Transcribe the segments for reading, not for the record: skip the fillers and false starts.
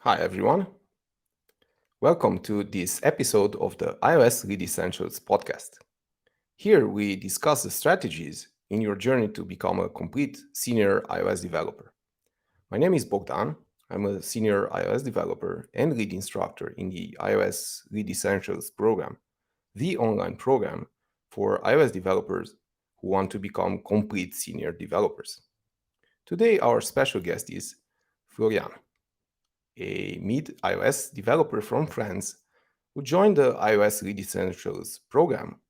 Hi everyone. Welcome to this episode of the iOS Lead Essentials podcast. Here we discuss the strategies in your journey to become a complete senior iOS developer. My name is Bogdan. I'm a senior iOS developer and lead instructor in the iOS Lead Essentials program, the online program for iOS developers who want to become complete senior developers. Today our special guest is Florian, a mid iOS developer from France who joined the iOS Lead Essentials program,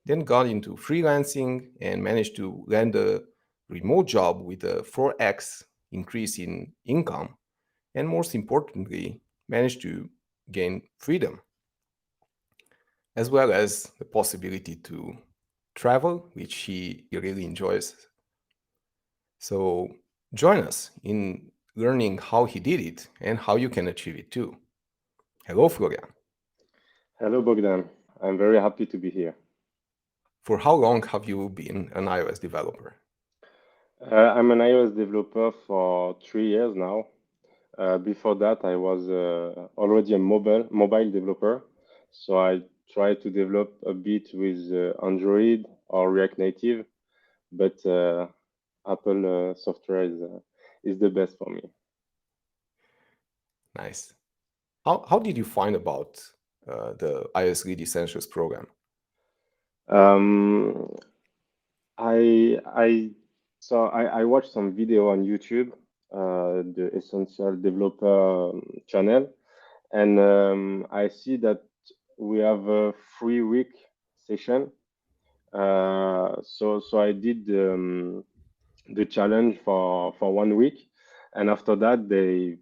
then got into freelancing and managed to land a remote job with a 4x increase in income, and most importantly, managed to gain freedom, as well as the possibility to travel, which he really enjoys. So join us in learning how he did it and how you can achieve it too. Hello, Florian. Hello, Bogdan. I'm very happy to be here. For how long have you been an iOS developer? I'm an iOS developer for 3 years now. Before that, I was already a mobile developer, so I try to develop a bit with Android or React Native, but Apple software is the best for me. Nice. How did you find about the iOS Lead Essentials program? Um, I watched some video on YouTube, the Essential Developer channel, and I see that we have a 3 week session. So I did the challenge for 1 week, and after that they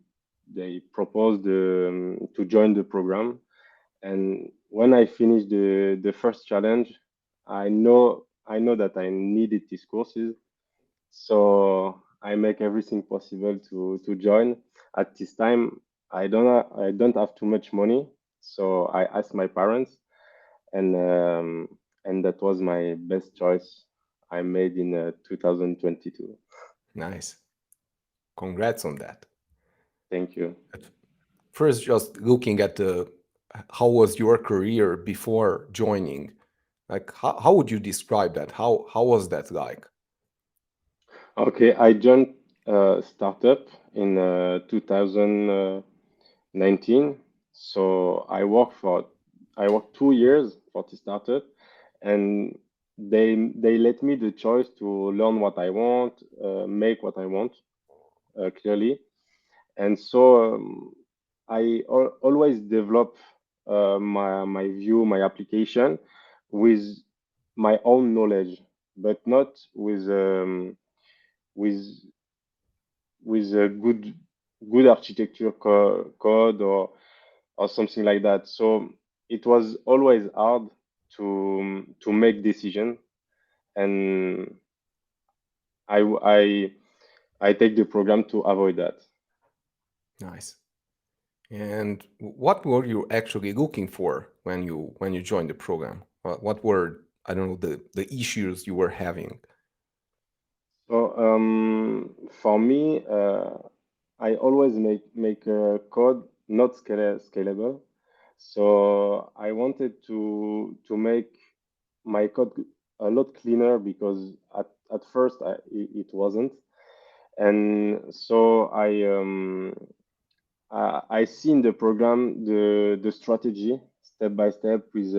proposed to join the program. And when I finished the first challenge, I know that I needed these courses, so I make everything possible to join. At this time, I don't have too much money, so I asked my parents, and that was my best choice I made in 2022. Nice. Congrats on that. Thank you. At first, just looking at the how was your career before joining? Like how would you describe that? How was that like? Okay, I joined startup in 2019. So I worked 2 years for the startup, and they let me the choice to learn what I want, make what I want, clearly. And so always develop my view, my application with my own knowledge, but not with a good architecture code or something like that. So it was always hard to make decision, and I I I take the program to avoid that. Nice. And what were you actually looking for when you joined the program? What were, I don't know, the issues you were having? So for me, I always make a code not scalable. So I wanted to make my code a lot cleaner, because at first it wasn't. And so I see in the program the strategy step by step with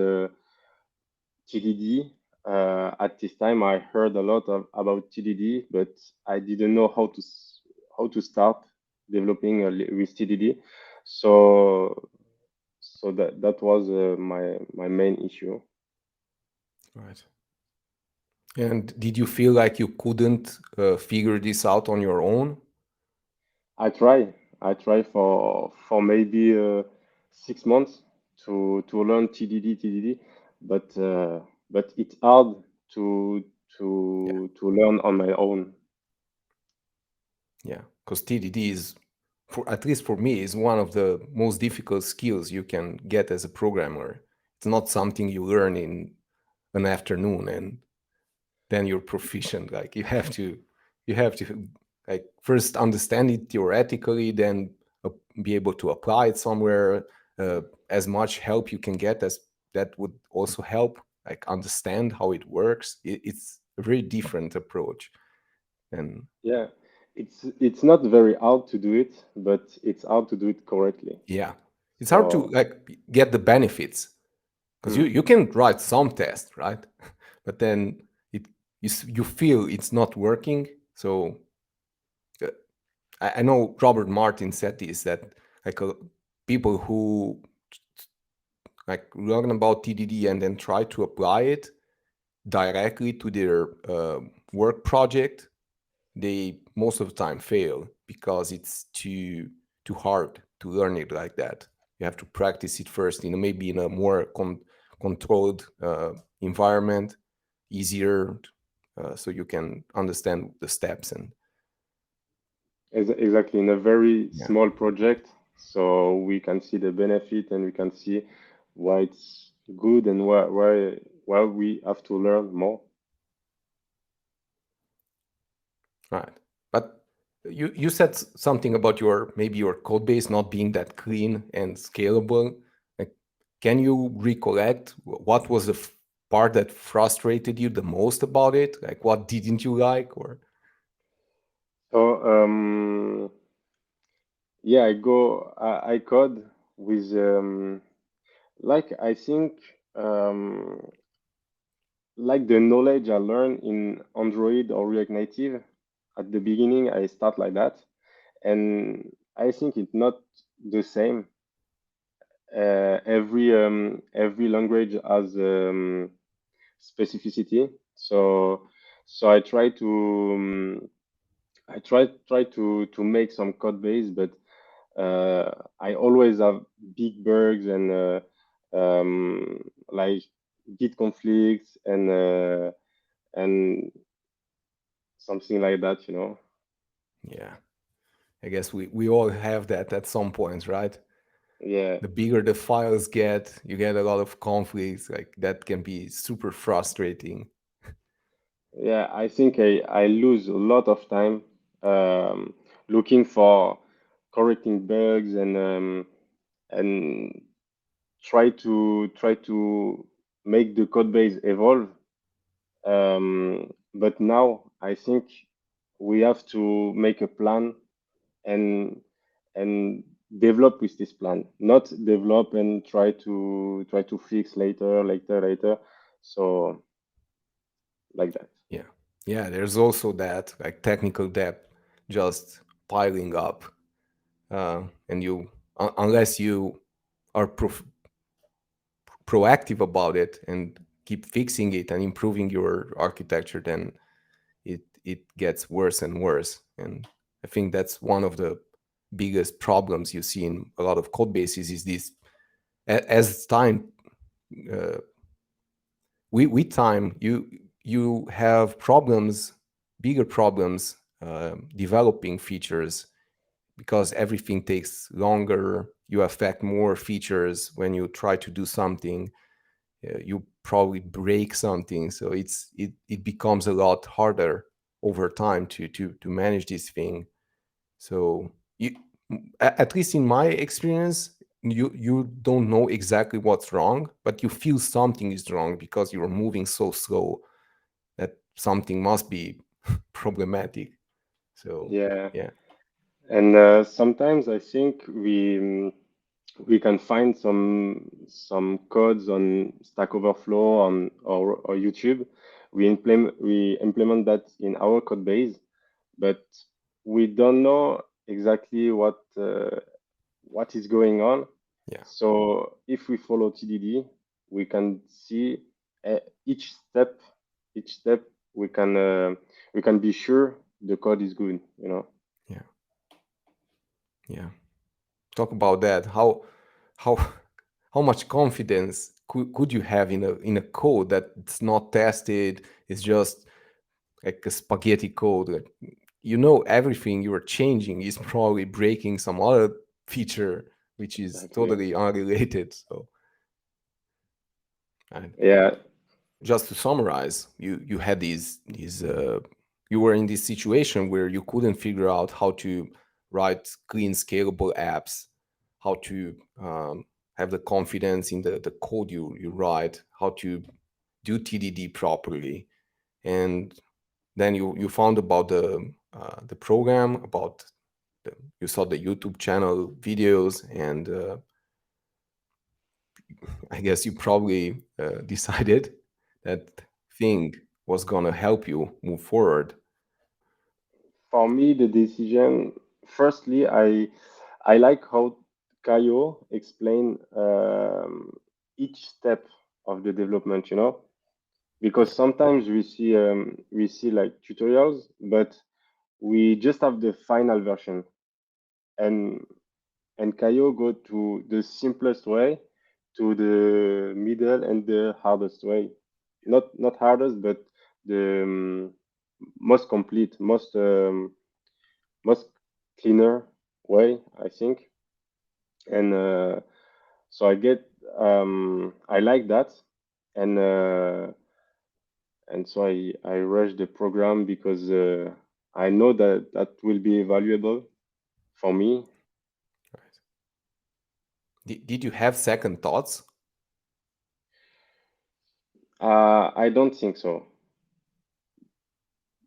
TDD. At this time, I heard a lot about TDD, but I didn't know how to start developing with TDD. So that was my main issue. Right. And did you feel like you couldn't figure this out on your own? I try I try for maybe 6 months to learn TDD, but it's hard to Yeah, learn on my own. yeah. Because TDD is, for at least for me, is one of the most difficult skills you can get as a programmer. It's not something you learn in an afternoon and then you're proficient. Like you have to like first understand it theoretically, then be able to apply it somewhere. As much help you can get, as that would also help like understand how it works. It's a very different approach. And Yeah, it's not very hard to do it, but it's hard to do it correctly. yeah, it's hard to So, like get the benefits, because mm, you can write some test, right? But then it you feel it's not working. So uh, I know Robert Martin said this, that like people who like learn about TDD and then try to apply it directly to their work project, they most of the time fail because it's too hard to learn it like that. You have to practice it first, maybe in a more controlled environment, easier, so you can understand the steps. And exactly, in a very yeah, small project, so we can see the benefit and we can see why it's good and why we have to learn more. right. But you said something about your maybe your code base not being that clean and scalable. Like, can you recollect what was the part that frustrated you the most about it? Like, what didn't you like? Or So, yeah, I code with like I think like the knowledge I learned in Android or React Native at the beginning, I start like that, and I think it's not the same. Every language has specificity, so I try to make some code base, but I always have big bugs and like Git conflicts and something like that, you know. yeah, I guess we all have that at some point, right? Yeah, The bigger the files get, you get a lot of conflicts. Like that can be super frustrating. yeah. I think I lose a lot of time um, looking for correcting bugs and try to make the code base evolve. But now I think we have to make a plan and and develop with this plan, not develop and try to fix later. So like that. Yeah. Yeah, there's also that like technical debt just piling up. And unless you are proactive about it and keep fixing it and improving your architecture, then it gets worse and worse. And I think that's one of the biggest problems you see in a lot of code bases is this. As time uh, with time, you have problems, bigger problems, developing features, because everything takes longer. You affect more features when you try to do something. You probably break something, so it becomes a lot harder over time to manage this thing. So at least in my experience, you don't know exactly what's wrong, but you feel something is wrong because you're moving so slow that something must be problematic. So Yeah, yeah, and sometimes I think we can find some codes on Stack Overflow on or YouTube. We implement that in our code base, but we don't know exactly what is going on. yeah, So if we follow TDD, we can see uh, each step, each step we can be sure the code is good, you know. yeah, yeah. Talk about that. How how much confidence could you have in a code that's not tested? It's just like a spaghetti code. Like, everything you are changing is probably breaking some other feature which is Exactly. totally unrelated. So, and Yeah, just to summarize, you had these you were in this situation where you couldn't figure out how to write clean, scalable apps, how to have the confidence in the code you write, how to do TDD properly. And then you found about the program, about you saw the YouTube channel videos, and I guess you probably decided that thing was gonna help you move forward. For me, the decision, firstly, I like how Caio explained each step of the development, because Yeah, sometimes we see like tutorials, but we just have the final version, and Caio go to the simplest way, to the middle and the hardest way. Not hardest, but the most complete, most cleaner way, I think. And so I like that, and so I rush the program because I know that that will be valuable for me. right. Did you have second thoughts? I don't think so.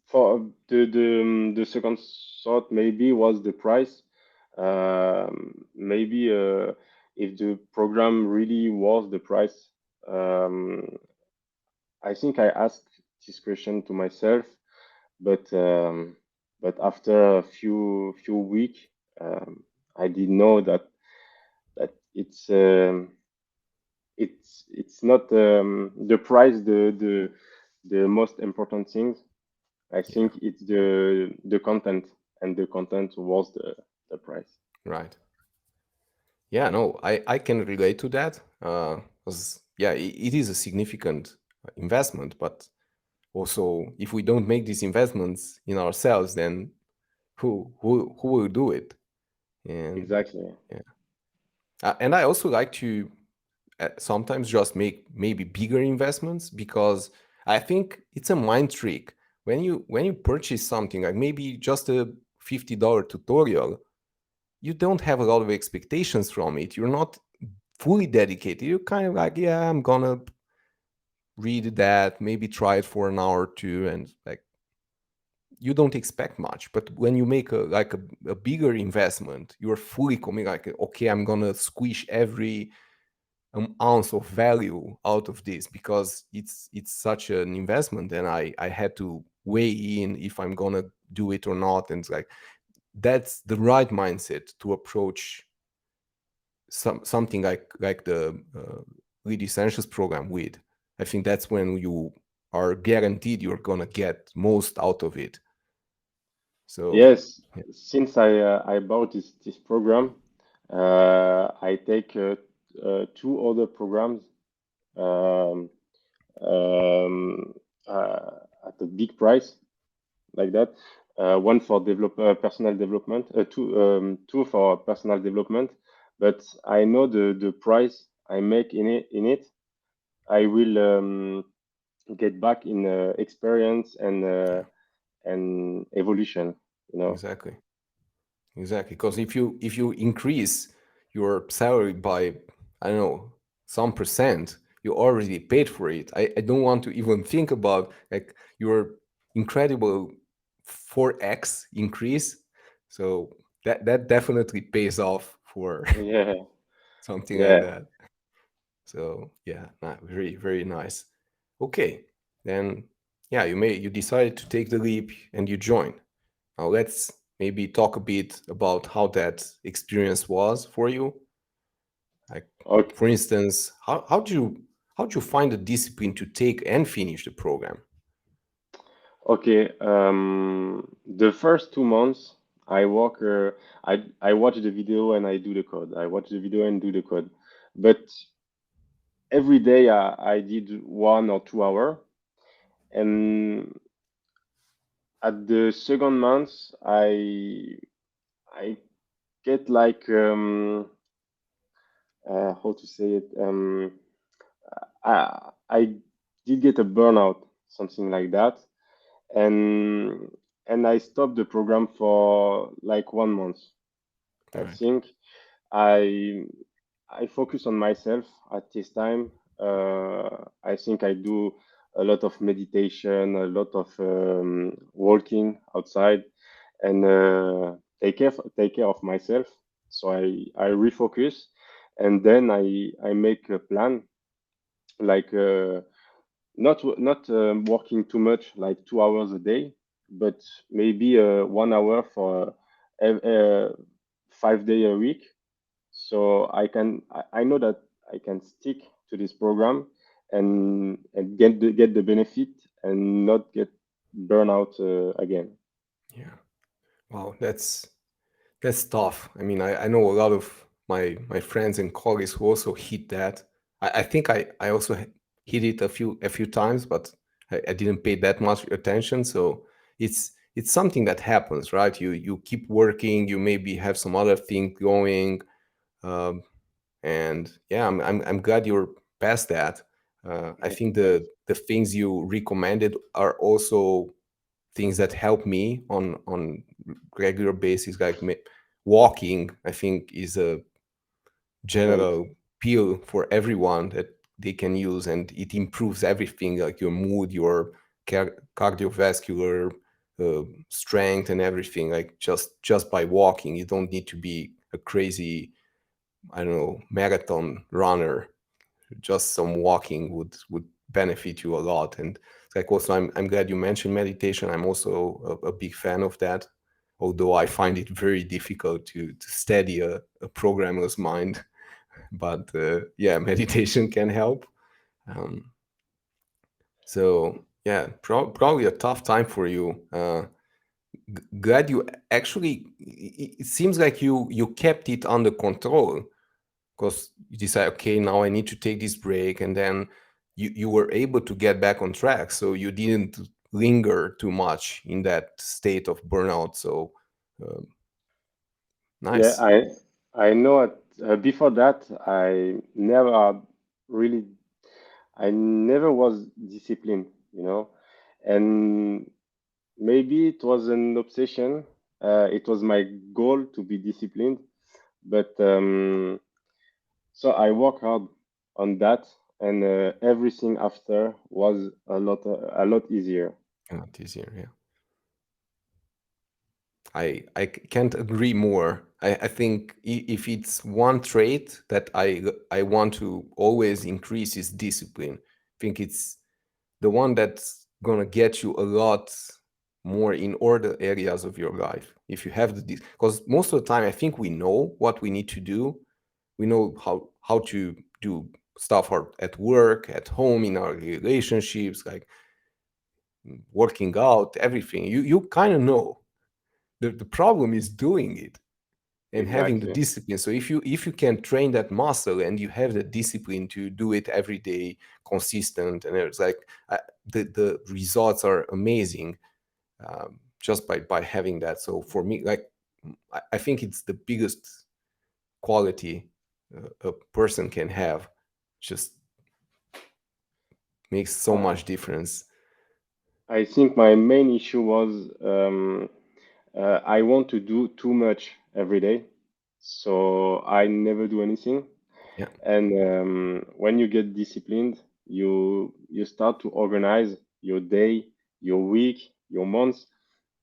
For the second thought maybe was the price. Maybe if the program really was the price. Um, I think I asked this question to myself, but after a few weeks, I did know that it's not the price the most important thing. I Yeah, think it's the content, and the content was the price. right. Yeah, no, I can relate to that. 'Cause, yeah, it is a significant investment, but also if we don't make these investments in ourselves, then who will do it? And Exactly. yeah, and I also like to sometimes just make maybe bigger investments, because I think it's a mind trick when you purchase something like maybe just a $50 tutorial. You don't have a lot of expectations from it. You're not fully dedicated. You're kind of like, yeah, I'm gonna read that, maybe try it for an hour or two, and like you don't expect much. But when you make a bigger investment, you're fully committed. Like, okay, I'm gonna squish every ounce of value out of this, because it's such an investment, and I had to weigh in if I'm gonna do it or not. And it's like that's the right mindset to approach something like the Lead Essentials program with. I think that's when you are guaranteed you're gonna get most out of it. So Yes, yeah, since I bought this program, I take two other programs um, um, at a big price like that. One for personal development, two for personal development. But I know the price I make in it. I will get back in experience yeah, and evolution. You know. exactly. Exactly, because if you increase your salary by, I don't know, some percent, you already paid for it. I don't want to even think about like your incredible 4x increase. So that definitely pays off for Yeah, something like yeah. that. So yeah, very very nice. Okay, then yeah, you decided to take the leap and you join. Now let's maybe talk a bit about how that experience was for you. Like, Okay. for instance, how'd you find the discipline to take and finish the program? Okay. The first 2 months, I work. I watch the video and I do the code. I watch the video and do the code. But every day I did 1 or 2 hour, and at the second month, I get like how to say it. I did get a burnout, something like that, and I stopped the program for like 1 month. I Right. think I I focus on myself at this time. I think I do a lot of meditation, a lot of walking outside, and take care of myself. So I refocus, and then I make a plan, like not working too much, like 2 hours a day, but maybe 1 hour for 5 day a week. So I know that I can stick to this program and get the benefit and not get burnout again. Yeah. Wow, that's tough. I mean, I know a lot of my friends and colleagues who also hit that. I think I also hit it a few times, but I didn't pay that much attention. So it's something that happens, right? You keep working, you maybe have some other thing going, um, and yeah, I'm glad you're past that. I think Thanks. the things you recommended are also things that help me on regular basis, like walking. I think is a Great. general pill for everyone that they can use, and it improves everything, like your mood, your cardiovascular strength, and everything. Like just by walking, you don't need to be a crazy, I don't know, marathon runner. Just some walking would benefit you a lot. And it's like, also, I'm glad you mentioned meditation. I'm also a big fan of that, although I find it very difficult to steady a programmer's mind. But yeah, meditation can help. um, so yeah, probably a tough time for you. Glad you actually, it seems like you kept it under control, because you decide, okay, now I need to take this break, and then you were able to get back on track, so you didn't linger too much in that state of burnout. So uh, Yeah, nice. I know it. Before that, really I never was disciplined, and maybe it was an obsession. It was my goal to be disciplined, but so I work hard on that, and everything after was a lot easier. Yeah, this year, yeah. I can't agree more. I think if it's one trait that I want to always increase, is discipline. I think it's the one that's gonna get you a lot more in other areas of your life. If you have the, because most of the time I think we know what we need to do. We know how to do stuff at work, at home, in our relationships, like working out, everything. You kind of know. The problem is doing it and having the Exactly, discipline. So if you can train that muscle, and you have the discipline to do it every day, consistent, and it's like, the results are amazing, just by having that. So for me, like, I think it's the biggest quality a person can have. Just makes so uh, much difference. I think my main issue was I want to do too much every day, so I never do anything. Yeah, And when you get disciplined, you start to organize your day, your week, your months,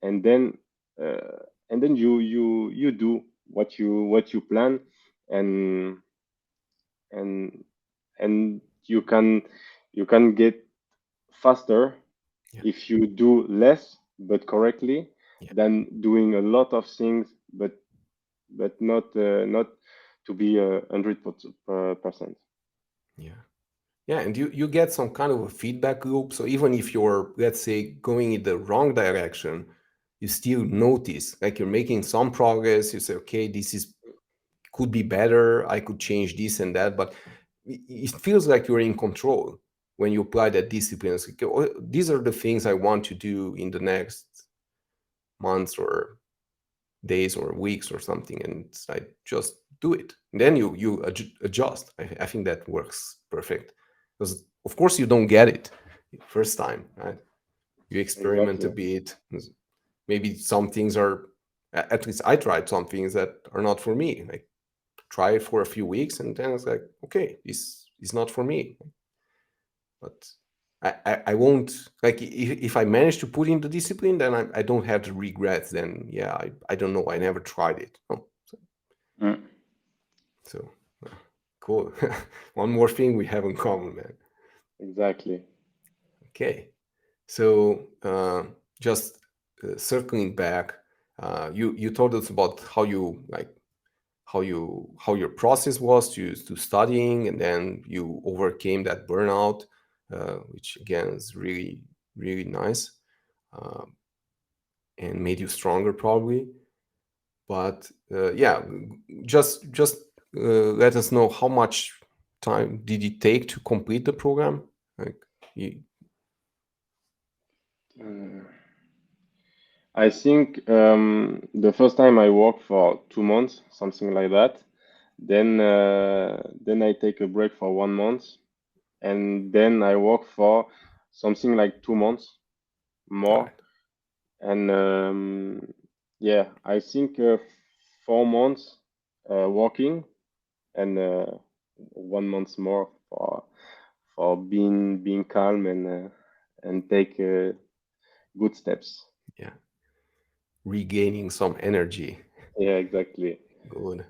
and then uh, you do what you plan, and and and you can get faster yeah, if you do less but correctly yeah, than doing a lot of things but not to be 100%. yeah. Yeah, and you get some kind of a feedback loop. So even if you're, let's say, going in the wrong direction, you still notice, like, you're making some progress. You say, okay, this is could be better. I could change this and that, but it feels like you're in control when you apply that discipline. It's like, "Oh, these are the things I want to do in the next months or days or weeks or something," and I just do it. And then you adjust. I think that works perfect, because of course you don't get it first time, right? You experiment a Exactly. bit. Maybe some things are at least I tried some things that are not for me. Like try it for a few weeks, and then it's like, okay, this is not for me. But I won't, like, if I manage to put in the discipline, then I don't have the regrets. Then yeah, I don't know. I never tried it. Oh, Mm, so cool. One more thing we have in common, man. exactly. Okay. So just circling back, you told us about how you like how your process was to studying, and then you overcame that burnout, which again is really nice, uh, and made you stronger probably. But yeah, just let us know how much time did it take to complete the program, like you, Uh, I think the first time I worked for 2 months, something like that. Then I take a break for 1 month, and then I work for something like 2 months more. right? And yeah, I think 4 months working, and 1 month more for being calm and take good steps. Yeah, regaining some energy. Yeah, exactly. Good.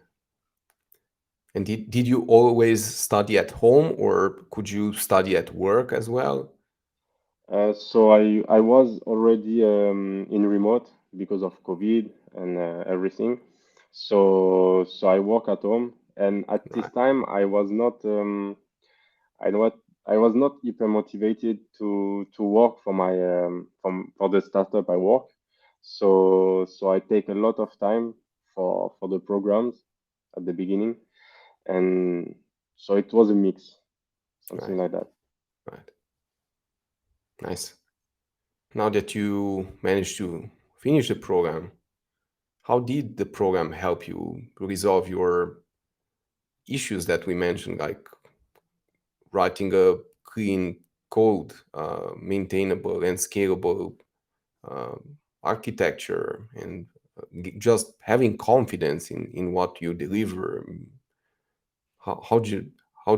And did you always study at home, or could you study at work as well? So I was already in remote because of COVID and everything. So I work at home, and at this Right, time I not I was not hyper motivated to work for my for the startup I work. So I take a lot of time for the programs at the beginning, and so it was a mix, something right, like that. right. Nice. Now that you managed to finish the program, how did the program help you resolve your issues that we mentioned, like writing a clean code, maintainable and scalable uh, architecture, and just having confidence in what you deliver? How do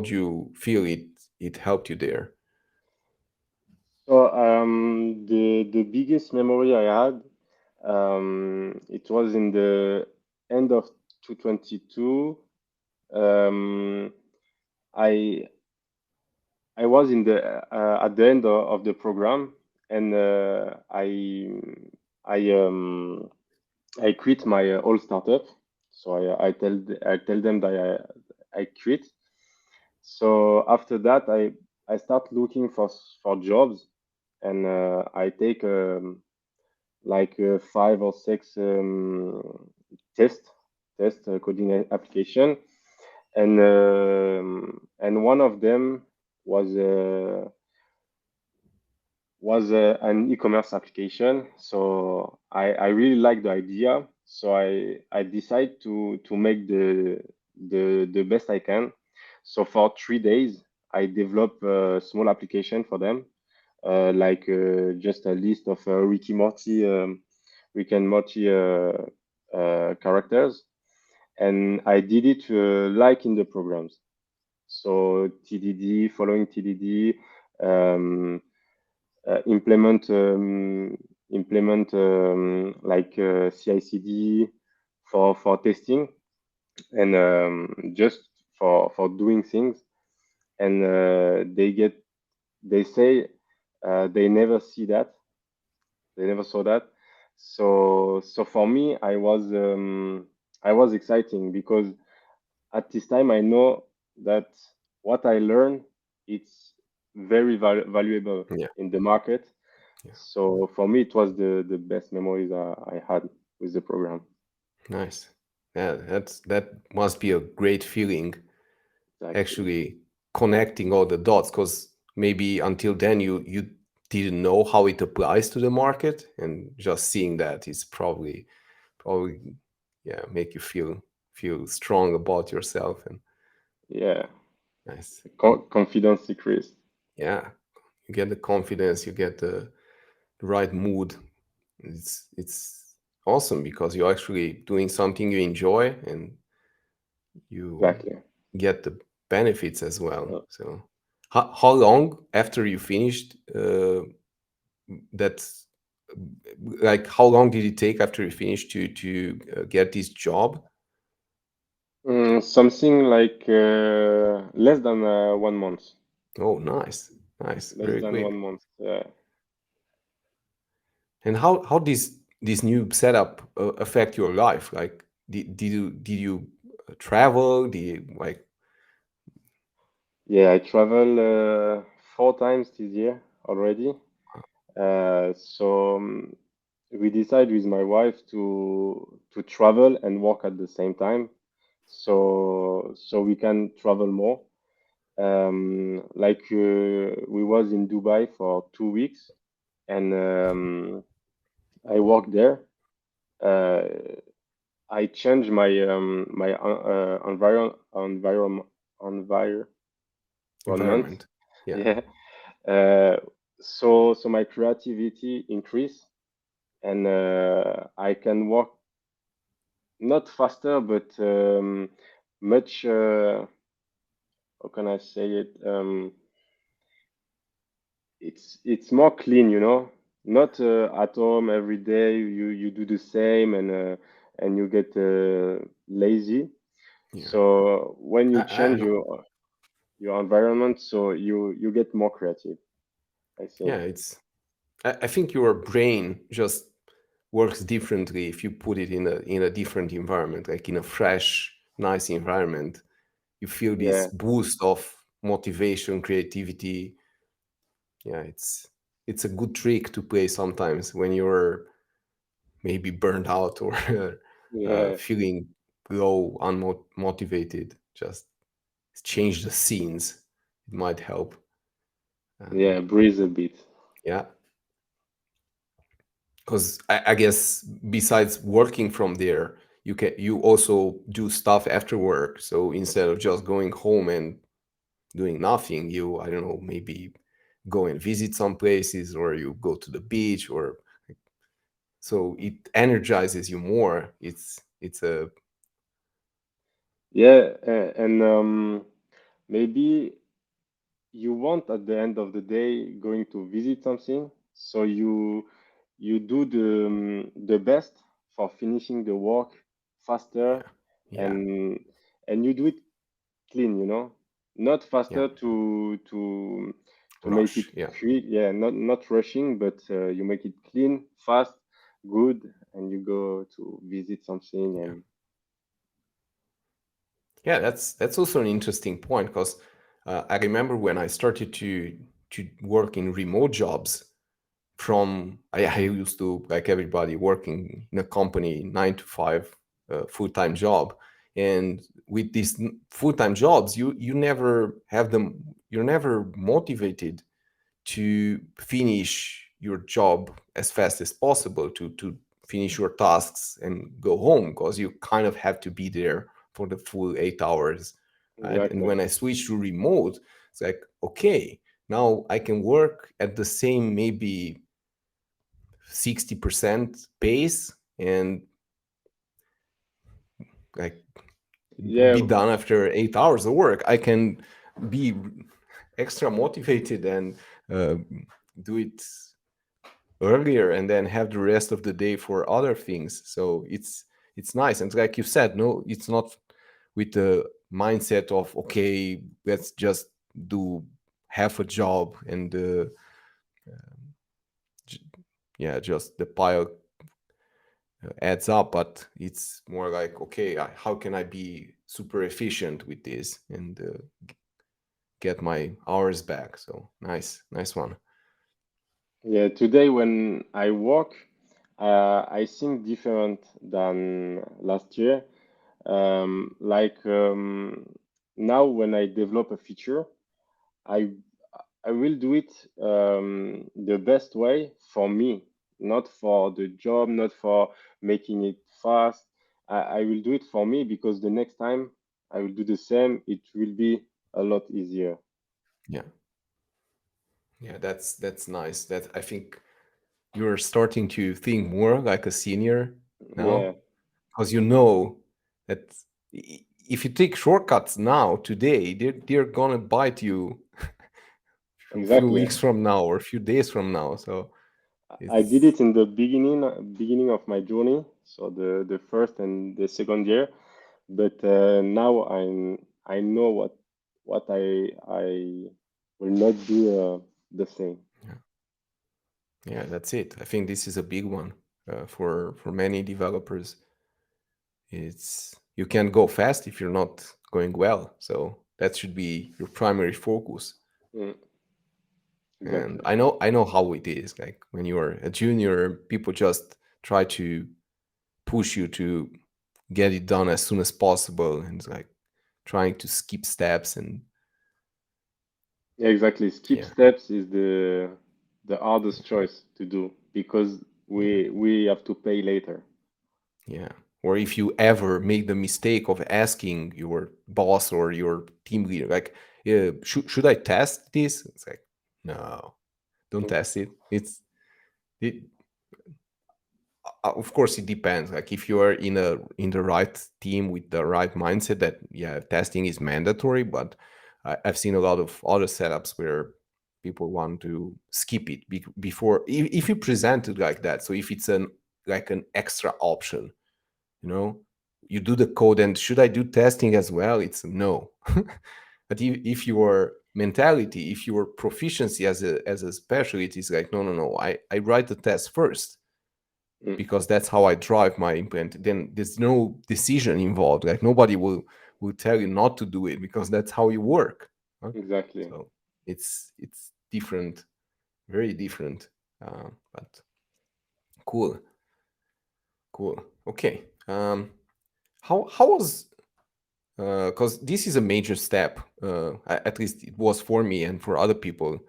you feel it helped you there? So the biggest memory I had, it was in the end of 2022. Um, I I was in the at the end of the program, and I um, I quit my old startup. So I tell them that I quit. So after that, I start looking for jobs, and I take like 5 or 6 test coding application, and one of them was an e-commerce application. So I really like the idea. So I decide to make the best I can. So for 3 days, I develop a small application for them, like just a list of Rick and Morty characters, and I did it like in the programs. So TDD, following TDD, um, implement like CI/CD for testing, and just for doing things. And they say they never see that, they never saw that. So for me, I was exciting because at this time I know that what I learn, it's very valuable Yeah, in the market. yeah, So for me, it was the best memories I had with the program. nice. Yeah, that must be a great feeling, Exactly. actually connecting all the dots, because maybe until then you didn't know how it applies to the market, and just seeing that is probably yeah, make you feel strong about yourself. And Yeah. nice. Confidence decreased. Yeah, you get the confidence, you get the right mood. It's awesome because you're actually doing something you enjoy and you Exactly. get the benefits as well. Uh, So, how long after you finished that? Like, how long did it take after you finished to get this job? something like less than 1 month. Oh, nice, nice, Less very than one quick. month. And how this new setup affect your life? Like, did you travel? Did you like? Yeah, I travel 4 times this year already. So we decide with my wife to travel and work at the same time, so we can travel more. Like we was in Dubai for 2 weeks, and I worked there. Uh, I changed my environment. Environment? Yeah, Yeah. Uh, so my creativity increase, and I can work not faster, but much. How can I say it? It's more clean, you know. Not at home every day. You do the same, and you get lazy. yeah. So when you I change know. your environment, so you get more creative, I think. Yeah, I think your brain just works differently if you put it in a different environment, like in a fresh, nice environment. You feel this Yeah, boost of motivation, creativity. Yeah, it's a good trick to play sometimes when you're maybe burned out or yeah, feeling low, unmotivated. Just change the scenes. It might help. Um, yeah. Breathe a bit. yeah, because I guess besides working from there, you also do stuff after work. So instead of just going home and doing nothing, you, I don't know, maybe go and visit some places, or you go to the beach, or so it energizes you more. It's a Yeah, and maybe you want at the end of the day going to visit something, so you do the best for finishing the work faster, yeah, yeah, and you do it clean, you know, not yeah, faster to make it rush, yeah, quick, yeah, not rushing, but you make it clean, fast, good, and you go to visit something. yeah. And Yeah, that's also an interesting point because I remember when I started to work in remote jobs. From I used to, like everybody, working in a company 9 to 5, full-time job, and with these full-time jobs, you never have them. You're never motivated to finish your job as fast as possible, to finish your tasks and go home, because you kind of have to be there for the full 8 hours, right? And exactly. when I switched to remote, it's like, okay, now I can work at the same maybe 60% pace and like Yeah, be done after 8 hours of work. I can be extra motivated and uh, do it earlier and then have the rest of the day for other things. So it's nice. And like you said, no, it's not with the mindset of, okay, let's just do half a job and j- yeah, just the pile adds up, but it's more like, okay, how can I be super efficient with this and get my hours back? So nice, nice one. yeah. Today when I work, I think different than last year. Like now when I develop a feature, I I will do it the best way for me, not for the job, not for making it fast. I will do it for me because the next time I will do the same, it will be a lot easier. Yeah, yeah, that's nice. That I think you're starting to think more like a senior, No, Yeah, because you know that if you take shortcuts now today, they're gonna bite you few exactly. weeks from now or a few days from now. So I did it's it in the beginning of my journey, so the first and the second year. But now I know what I will not do the same. yeah, yeah, that's it. I think this is a big one for many developers. It's you can't go fast if you're not going well. So that should be your primary focus. Mm, And exactly. I know how it is. Like when you're a junior, people just try to push you to get it done as soon as possible, and it's like trying to skip steps and Yeah, exactly. Skip yeah, steps is the hardest choice to do because yeah, we have to pay later. yeah. Or if you ever make the mistake of asking your boss or your team leader, like, should I test this? It's like, no, don't Mm, test it. It, of course it depends, like if you are in the right team with the right mindset, that yeah, testing is mandatory. But I've seen a lot of other setups where people want to skip it before, if you present it like that. So if it's an like an extra option, you know, you do the code and should I do testing as well, it's no. But if your mentality, if your proficiency as a specialist is like, no, no, no, I write the test first mm, because that's how I drive my implant, then there's no decision involved. Like nobody will tell you not to do it because that's how you work. Huh? exactly. So it's different, very different. But cool, cool. Okay. How was because this is a major step. At least it was for me and for other people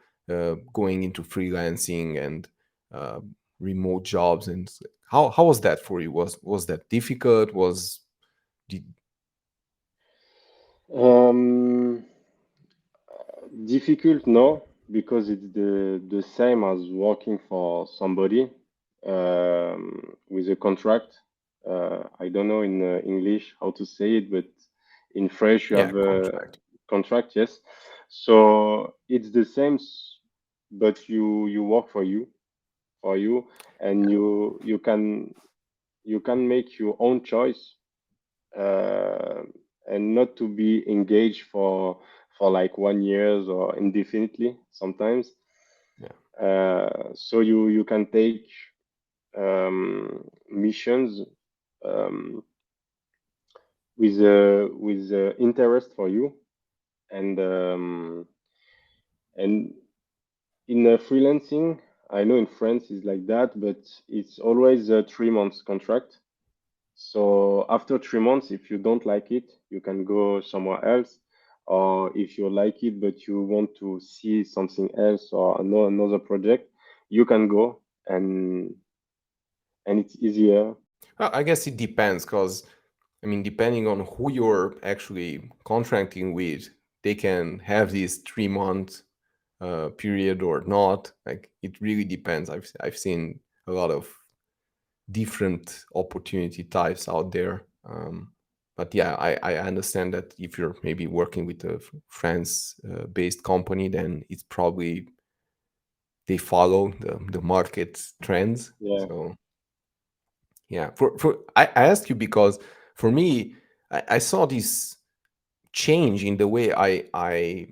going into freelancing and uh, remote jobs. And how was that for you? Was that difficult? Was did, Um, Difficult, no, because it's the same as working for somebody with a contract. I don't know in English how to say it, but in French you yeah, have a contract? contract, yes. So it's the same, but you work for you, and you can make your own choice, uh, and not to be engaged for like 1 years or indefinitely sometimes. Yeah, So you can take missions um, with interest for you, and in freelancing, I know in France is like that, but it's always a 3 months contract. So after 3 months, if you don't like it, you can go somewhere else. Or if you like it but you want to see something else or another project, you can go, and it's easier. I guess it depends because I mean, depending on who you're actually contracting with, they can have this 3 month period or not. Like it really depends. I've seen a lot of different opportunity types out there. But yeah, I understand that if you're maybe working with a France based company, then it's probably they follow the market trends. Yeah, So yeah, for I asked you because for me, I saw this change in the way I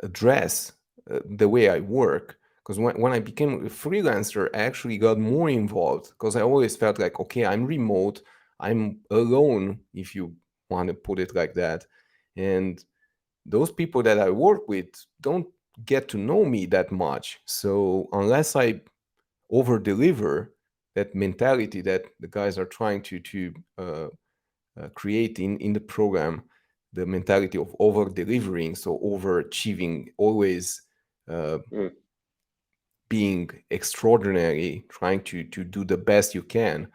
address the way I work. Because when I became a freelancer, I actually got more involved because I always felt like, okay, I'm remote, I'm alone, if you want to put it like that. And those people that I work with don't get to know me that much. So unless I over deliver, that mentality that the guys are trying to create in the program, the mentality of over delivering, so overachieving, always uh, mm, being extraordinary, trying to do the best you can.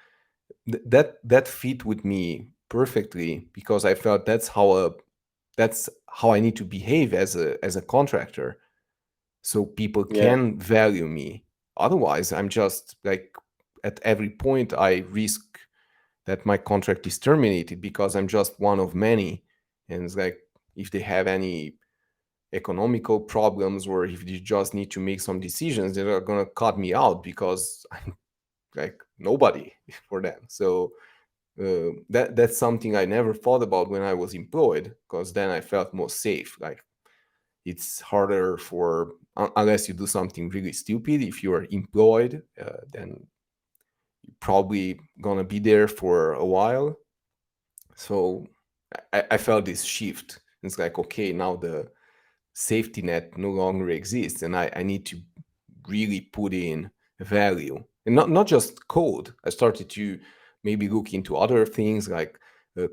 That fit with me perfectly because I felt that's how I need to behave as a contractor, so people yeah, can value me. Otherwise, I'm just like at every point I risk that my contract is terminated because I'm just one of many. And it's like if they have any economical problems or if they just need to make some decisions, they're gonna cut me out because I'm like nobody for them. So that's something I never thought about when I was employed, because then I felt more safe. Like it's harder for unless you do something really stupid. If you are employed, then you're probably gonna be there for a while. So I felt this shift. It's like, okay, now the safety net no longer exists, and I need to really put in value, and not just code. I started to maybe look into other things like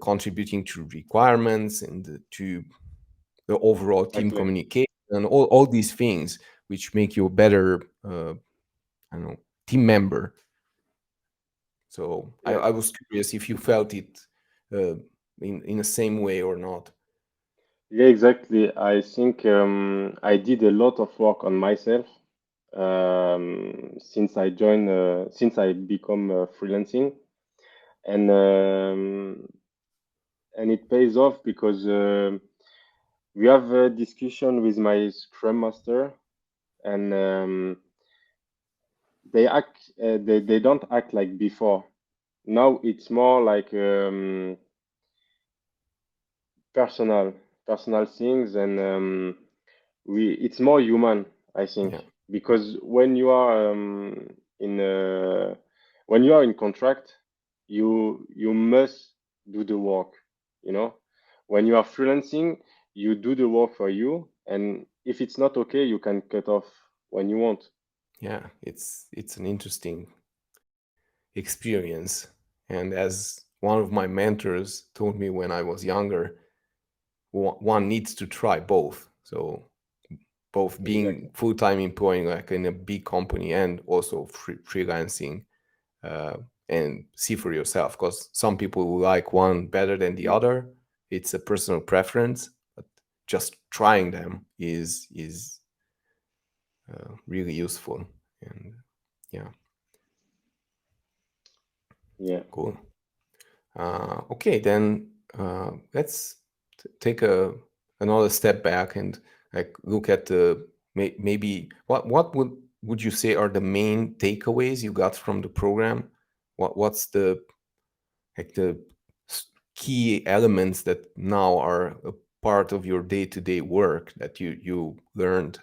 contributing to requirements and to the overall team Exactly. communication and all these things which make you a better I don't know, team member. So Yeah. I was curious if you felt it uh, in the same way or not. Yeah, exactly. I think I did a lot of work on myself since I become freelancing, and it pays off because we have a discussion with my Scrum Master, and they don't act like before. Now it's more like personal personal things, and we it's more human, I think, Yeah, because when you are in contract, you must do the work, you know. When you are freelancing, you do the work for you, and if it's not okay, you can cut off when you want. yeah, it's an interesting experience. And as one of my mentors told me when I was younger, one needs to try both. So both being Exactly. full-time employee like in a big company and also freelancing, uh, and see for yourself, because some people will like one better than the Mm. other. It's a personal preference, but just trying them is really useful. And yeah, Yeah. cool. Okay, then let's take a another step back and like look at the maybe what would you say are the main takeaways you got from the program? What's the like the key elements that now are a part of your day-to-day work that you learned?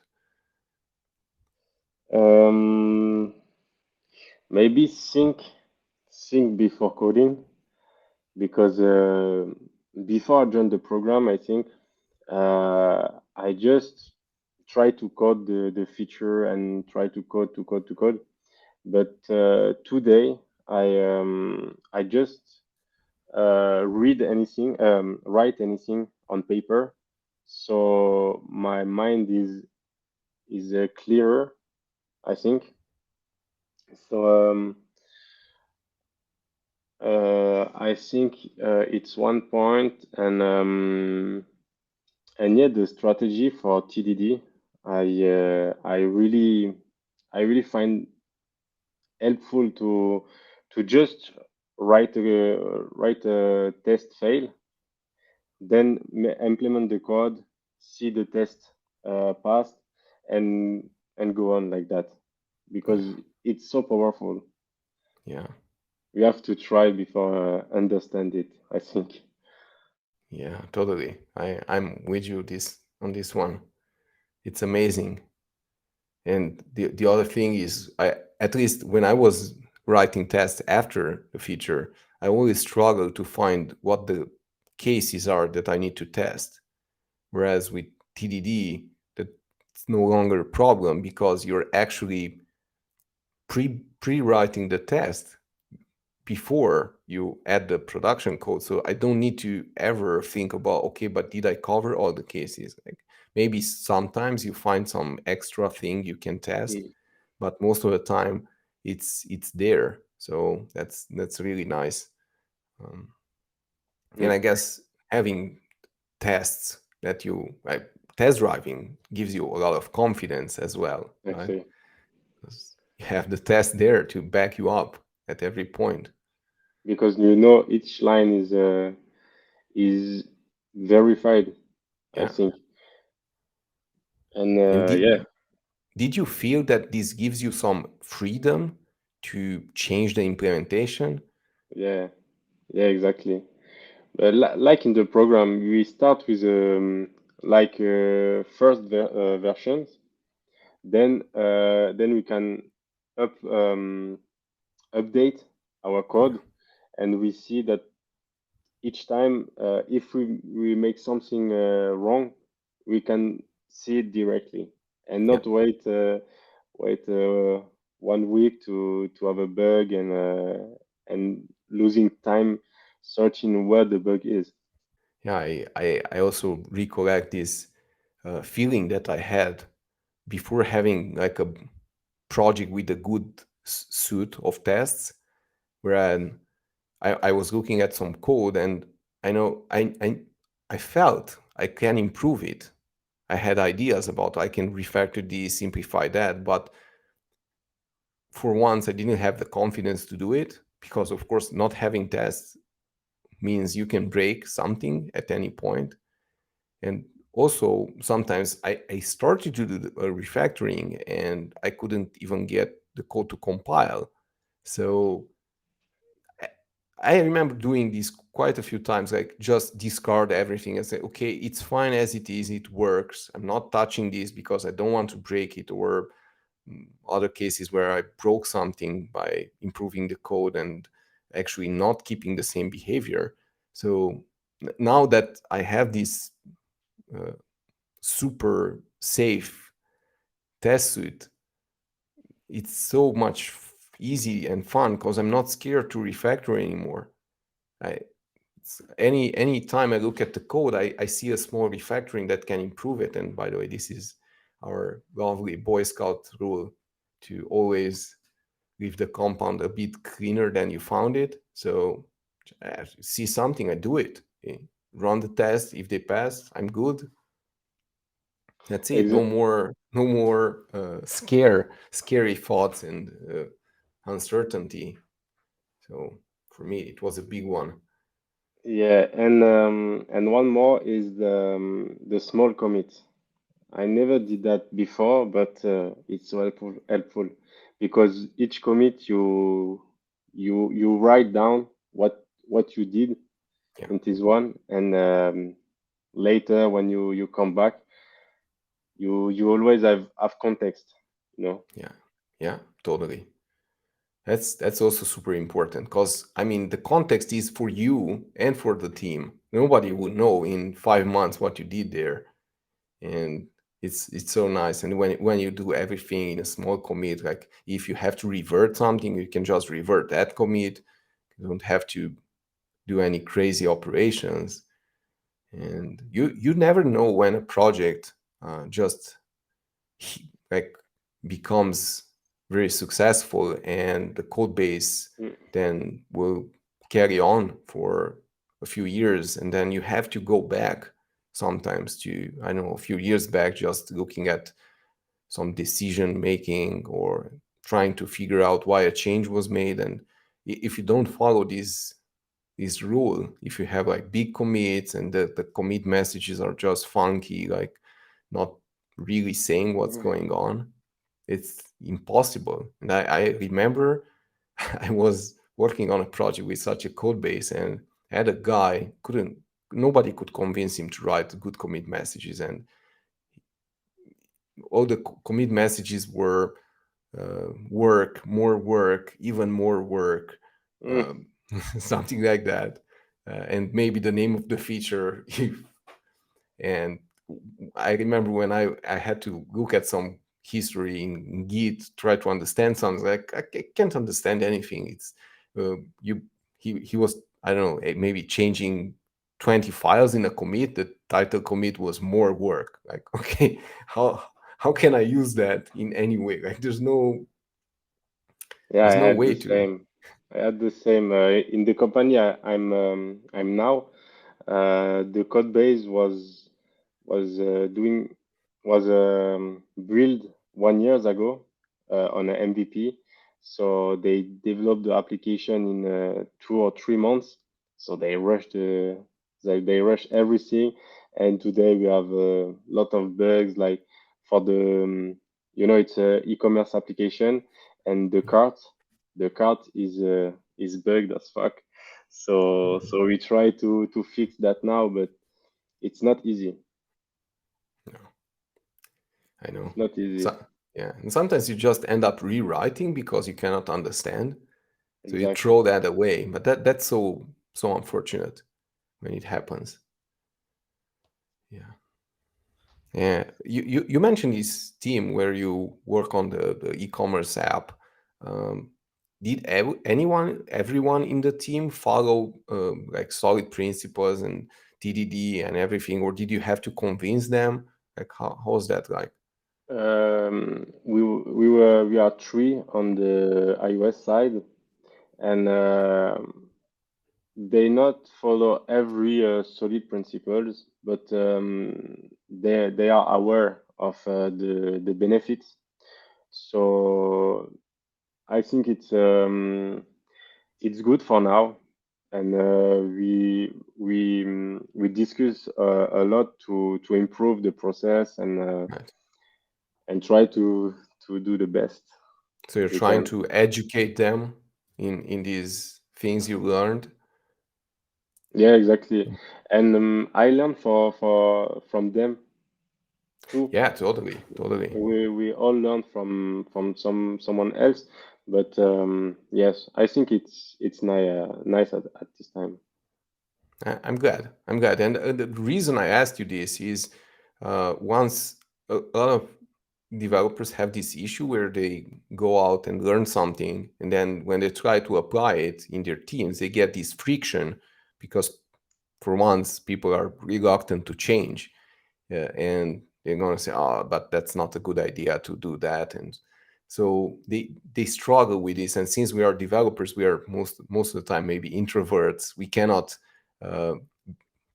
um Maybe think before coding, because before I joined the program, I think I just try to code the feature and try to code. But today I just write anything on paper, so my mind is clearer, I think. So I think it's one point, and yet the strategy for TDD, I really find helpful to just write a test fail, then implement the code, see the test passed, and go on like that, Yeah, because it's so powerful. yeah, We have to try before understand it, I think. yeah, totally. I'm with you this on this one. It's amazing. And the other thing is, I at least when I was writing tests after the feature, I always struggle to find what the cases are that I need to test. Whereas with TDD, that's no longer a problem because you're actually pre-writing the test before you add the production code. So I don't need to ever think about, okay, but did I cover all the cases? Like maybe sometimes you find some extra thing you can test, Mm. but most of the time it's there. So that's really nice. Um, and Yeah, I guess having tests that you like test driving gives you a lot of confidence as well, right? actually. 'Cause you have the test there to back you up at every point. because you know each line is verified, I Yeah. think. And And yeah, did you feel that this gives you some freedom to change the implementation? yeah, yeah, exactly. Like in the program, we start with like first versions, then we can up update our Yeah. code, and we see that each time if we make something wrong, we can see it directly and Yeah. not wait 1 week to have a bug and losing time searching where the bug is. Yeah. I also recollect this feeling that I had before having like a project with a good suite of tests, where I was looking at some code and I know I felt I can improve it. I had ideas about I can refactor this, simplify that, but for once I didn't have the confidence to do it because of course not having tests means you can break something at any point. And also sometimes I started to do the refactoring and I couldn't even get the code to compile. So I I remember doing this quite a few times, like just discard everything and say, okay, it's fine as it is, it works. I'm not touching this because I don't want to break it, or other cases where I broke something by improving the code and actually not keeping the same behavior. So now that I have this uh, super safe test suite, it's so much easy and fun because I'm not scared to refactor anymore. I, any time I look at the code, I see a small refactoring that can improve it. And by the way, this is our lovely Boy Scout rule to always leave the compound a bit cleaner than you found it. So see something, I do it. Run the test. If they pass, I'm good. That's it. No Exa- more, no more scary thoughts and uncertainty. So for me, it was a big one. yeah, and one more is the small commit. I never did that before, but it's helpful because each commit you write down what you did Yeah, in this one, and later when you come back, you always have context, you know. yeah, yeah, totally. That's also super important because I mean the context is for you and for the team. Nobody would know in 5 months what you did there, and it's so nice. And when you do everything in a small commit, like if you have to revert something, you can just revert that commit. You don't have to do any crazy operations, and you never know when a project just like becomes very successful and the code base Mm. then will carry on for a few years, and then you have to go back sometimes to, I don't know, a few years back, just looking at some decision making or trying to figure out why a change was made. And if you don't follow this rule, if you have like big commits and the commit messages are just funky, like not really saying what's going on, it's impossible. And I remember I was working on a project with such a code base and had a guy couldn't nobody could convince him to write good commit messages, and all the commit messages were work, more work, even more work, Mm. um, something like that, and maybe the name of the feature. And I remember when I had to look at some history in Git, try to understand something. Like I can't understand anything. It's you. He was, I don't know, maybe changing 20 files in a commit. The title commit was more work. Like okay, how can I use that in any way? Like Yeah, I there's no had the way to. same. I had the same in the company I'm now. The code base was doing was built 1 years ago on an MVP. So they developed the application in 2 or 3 months. So they rush everything, and today we have a lot of bugs. Like for the it's a e-commerce application, and the cart is bugged as fuck. So we try to fix that now, but it's not easy. No, I know. It's not easy. So, yeah, and sometimes you just end up rewriting because you cannot understand. So you Exactly. throw that away. But that's so unfortunate when it happens. Yeah. Yeah. You mentioned this team where you work on the e-commerce app. Um, did everyone in the team follow like solid principles and TDD and everything, or did you have to convince them? Like how was that like? We are three on the iOS side, and they not follow every solid principles, but they are aware of the benefits. So I think it's good for now, and we discuss a lot to improve the process Right. and try to do the best So you're we trying can. to educate them in these things you learned. Yeah, exactly. And I learned from them too. Yeah, totally, totally. We all learn from someone else, but yes, I think it's nice at this time. I'm glad. I'm glad. And the reason I asked you this is once a lot of developers have this issue where they go out and learn something, and then when they try to apply it in their teams, they get this friction because, for once, people are reluctant to change. And they're going to say, "Oh, but that's not a good idea to do that." And so they struggle with this. And since we are developers, we are most of the time maybe introverts. We cannot uh,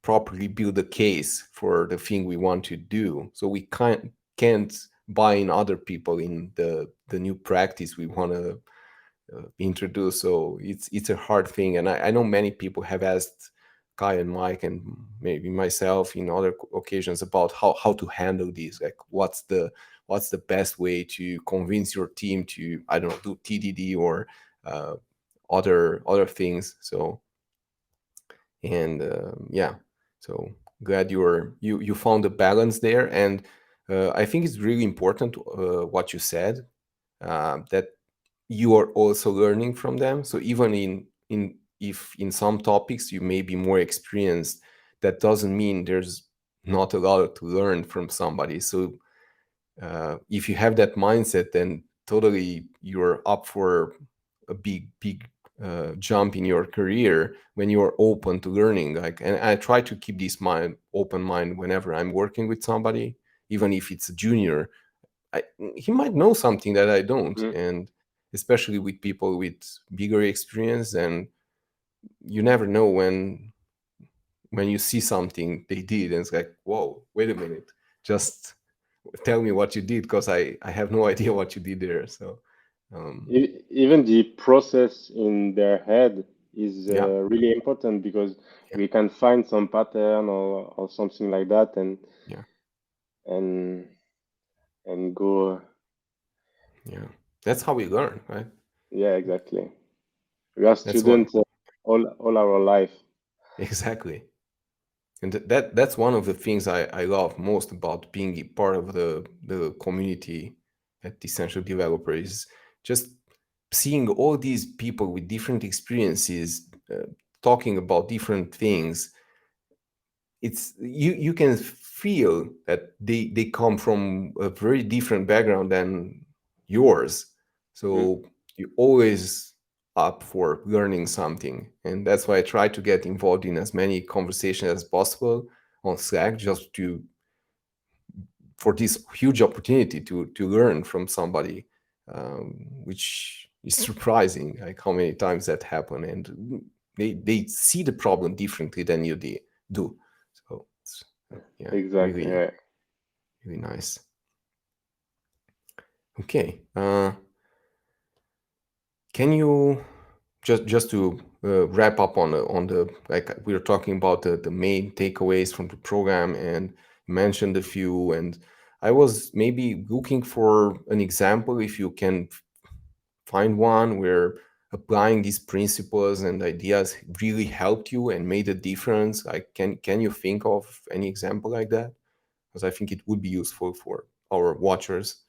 properly build a case for the thing we want to do. So we can't buy in other people in the new practice we want to introduced. So it's a hard thing, and I know many people have asked Kai and Mike and maybe myself in other occasions about how to handle this. Like, what's the best way to convince your team to, I don't know, do TDD or uh, other things. So and yeah, so glad you found a balance there, and I think it's really important what you said, that you are also learning from them. So even in if in some topics you may be more experienced, that doesn't mean there's not a lot to learn from somebody. So if you have that mindset, then totally you're up for a big jump in your career when you are open to learning. Like, and I try to keep this open mind whenever I'm working with somebody, even if it's a junior. He might know something that I don't, Mm. and especially with people with bigger experience. And you never know when you see something they did, and it's like, whoa, wait a minute, just tell me what you did, because I have no idea what you did there. So Even the process in their head is yeah, really important because yeah, we can find some pattern or something like that yeah, and and go. yeah. That's how we learn, right? Yeah, exactly. We are That's one. students all our life. Exactly. And that's one of the things I love most about being a part of the community at Essential Developer is just seeing all these people with different experiences talking about different things. It's you can feel that they come from a very different background than yours. Mm. So you always up for learning something, and that's why I try to get involved in as many conversations as possible on Slack, just to for this huge opportunity to learn from somebody, which is surprising, like how many times that happen, and they see the problem differently than you do. So it's, yeah, Exactly. really Yeah. really nice. Okay, Can you just to wrap up on the like we were talking about the main takeaways from the program and you mentioned a few, and I was maybe looking for an example if you can find one where applying these principles and ideas really helped you and made a difference. Like can you think of any example like that? Because I think it would be useful for our watchers.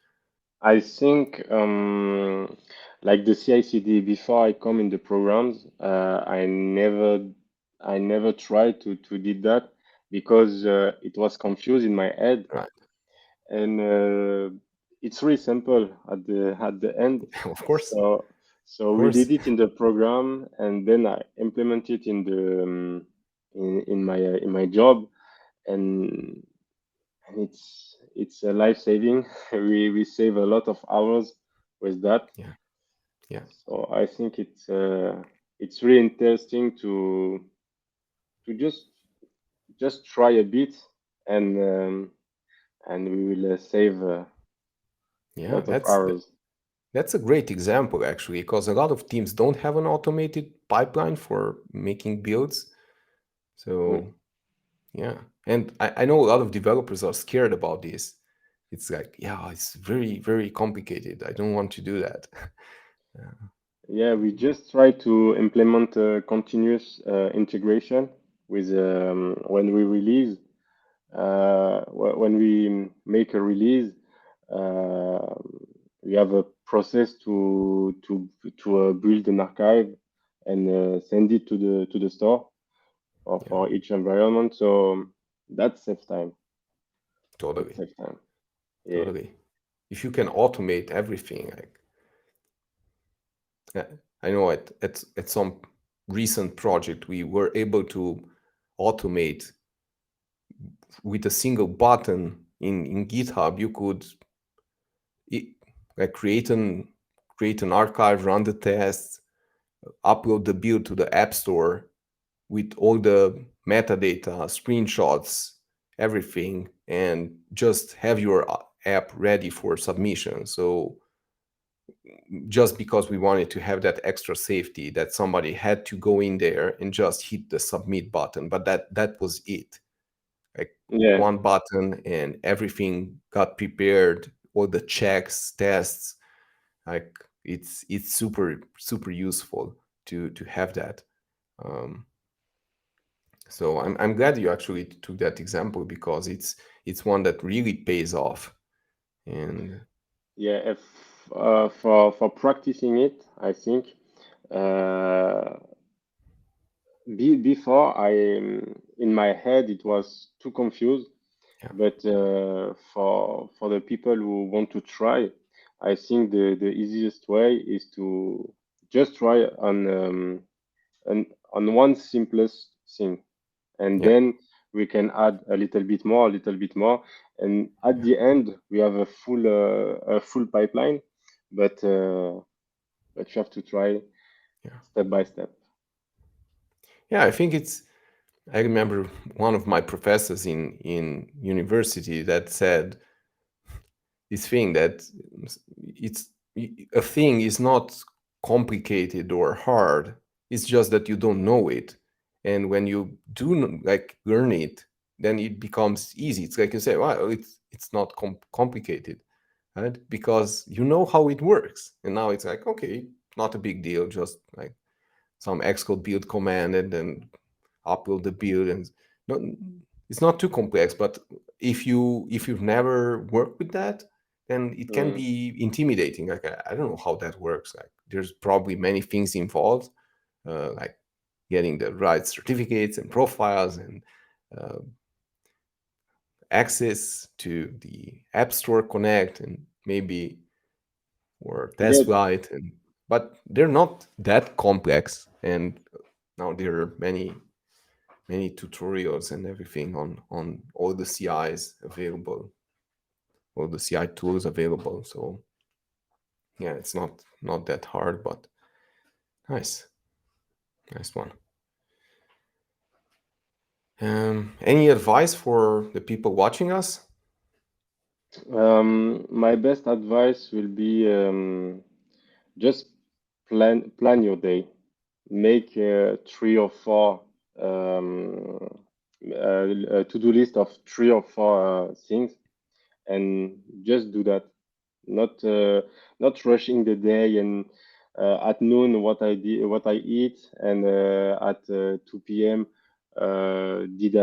I think like the CI/CD before I come in the programs, I never tried to did that because it was confused in my head, Right. and it's really simple at the end. Of course. So Of we course. did it in the program, and then I implement it in the in my job, and it's life saving. We save a lot of hours with that. Yeah. Yeah. So I think it's really interesting to just try a bit, and we will save a Yeah. lot of hours. That's a great example actually, because a lot of teams don't have an automated pipeline for making builds. Mm. So yeah. And I know a lot of developers are scared about this. It's like, yeah, it's very, very complicated. I don't want to do that. Yeah, we just try to implement continuous integration with when we release when we make a release, uh, we have a process to build an archive and send it to the store or Yeah, for each environment. So that saves time. That totally. saves time. Yeah. Totally. If you can automate everything, like uh, I know at some recent project we were able to automate with a single button in GitHub. You could i- like create an archive, run the tests, upload the build to the App Store with all the metadata, screenshots, everything, and just have your app ready for submission. So just because we wanted to have that extra safety that somebody had to go in there and just hit the submit button, but that was it. Like Yeah. one button and everything got prepared, all the checks, tests, like it's super useful to have that. Um, so I'm glad you actually took that example because it's one that really pays off. And Yeah. If for practicing it, I think uh, before in my head it was too confused. yeah, But for the people who want to try, I think the easiest way is to just try on one simplest thing, and yeah, then we can add a little bit more, and at yeah, the end we have a full pipeline. But but you have to try yeah, step by step. yeah. I think it's. I remember one of my professors in university that said this thing that it's a thing is not complicated or hard. It's just that you don't know it, and when you do like learn it, then it becomes easy. It's like you say, well, it's not complicated, right? Because you know how it works, and now it's like, okay, not a big deal, just like some Xcode build command and then upload the build, and not, it's not too complex. But if you've never worked with that, then it can Mm. be intimidating. Like I don't know how that works. Like there's probably many things involved, like getting the right certificates and profiles and uh, access to the App Store Connect and maybe or Yeah, test flight, and but they're not that complex. And now there are many tutorials and everything on all the CIs available, all the CI tools available. So yeah, it's not that hard, but nice, nice one. Any advice for the people watching us? my best advice will be just plan your day. Make three or four to-do list of three or four things, and just do that. Not not rushing the day, and at noon what I eat, and at 2 p.m. Did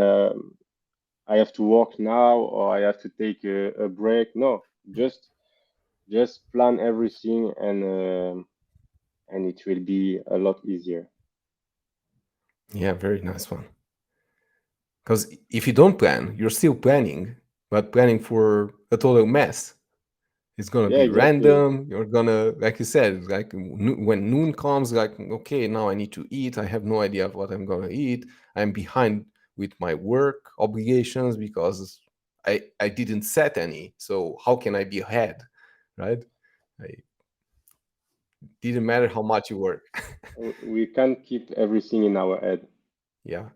I have to work now, or I have to take a break? No, just plan everything, and it will be a lot easier. Yeah, very nice one. Because if you don't plan, you're still planning, but planning for a total mess. It's gonna Yeah, be exactly. random. You're gonna, like you said, like when noon comes, like okay, now I need to eat. I have no idea of what I'm gonna eat. I'm behind with my work obligations because I didn't set any. So how can I be ahead, right? I didn't matter how much you work. We can't keep everything in our head. Yeah,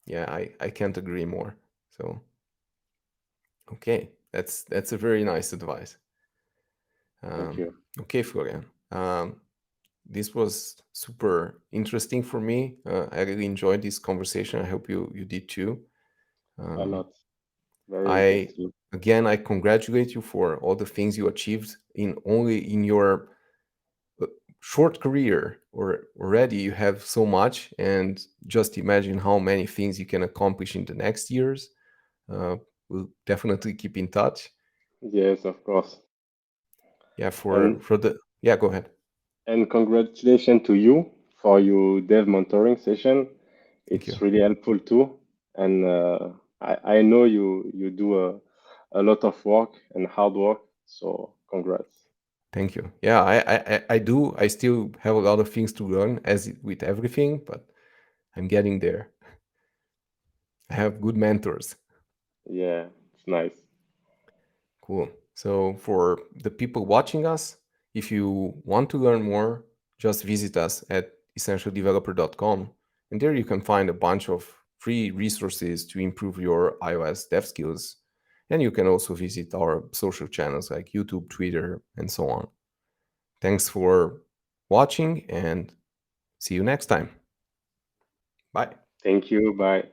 yeah, I can't agree more. So okay, that's a very nice advice. Thank Um, you okay, Florian. This was super interesting for me. I really enjoyed this conversation. I hope you did too. a Um, lot. Very I interesting. again I congratulate you for all the things you achieved in only in your uh, short career. Or already you have so much, and just imagine how many things you can accomplish in the next years. Uh, we'll definitely keep in touch. Yes, of course. Yeah, And for the yeah, go ahead. and congratulations to you for your dev mentoring session. Thank you. It's really helpful too. And I know you do a lot of work and hard work. So congrats. Thank you. Yeah, I do. I still have a lot of things to learn, with everything, but I'm getting there. I have good mentors. Yeah, it's nice. Cool. So for the people watching us, if you want to learn more, just visit us at essentialdeveloper.com, and there you can find a bunch of free resources to improve your iOS dev skills. And you can also visit our social channels like YouTube, Twitter, and so on. Thanks for watching, and see you next time. Bye. Thank you. Bye.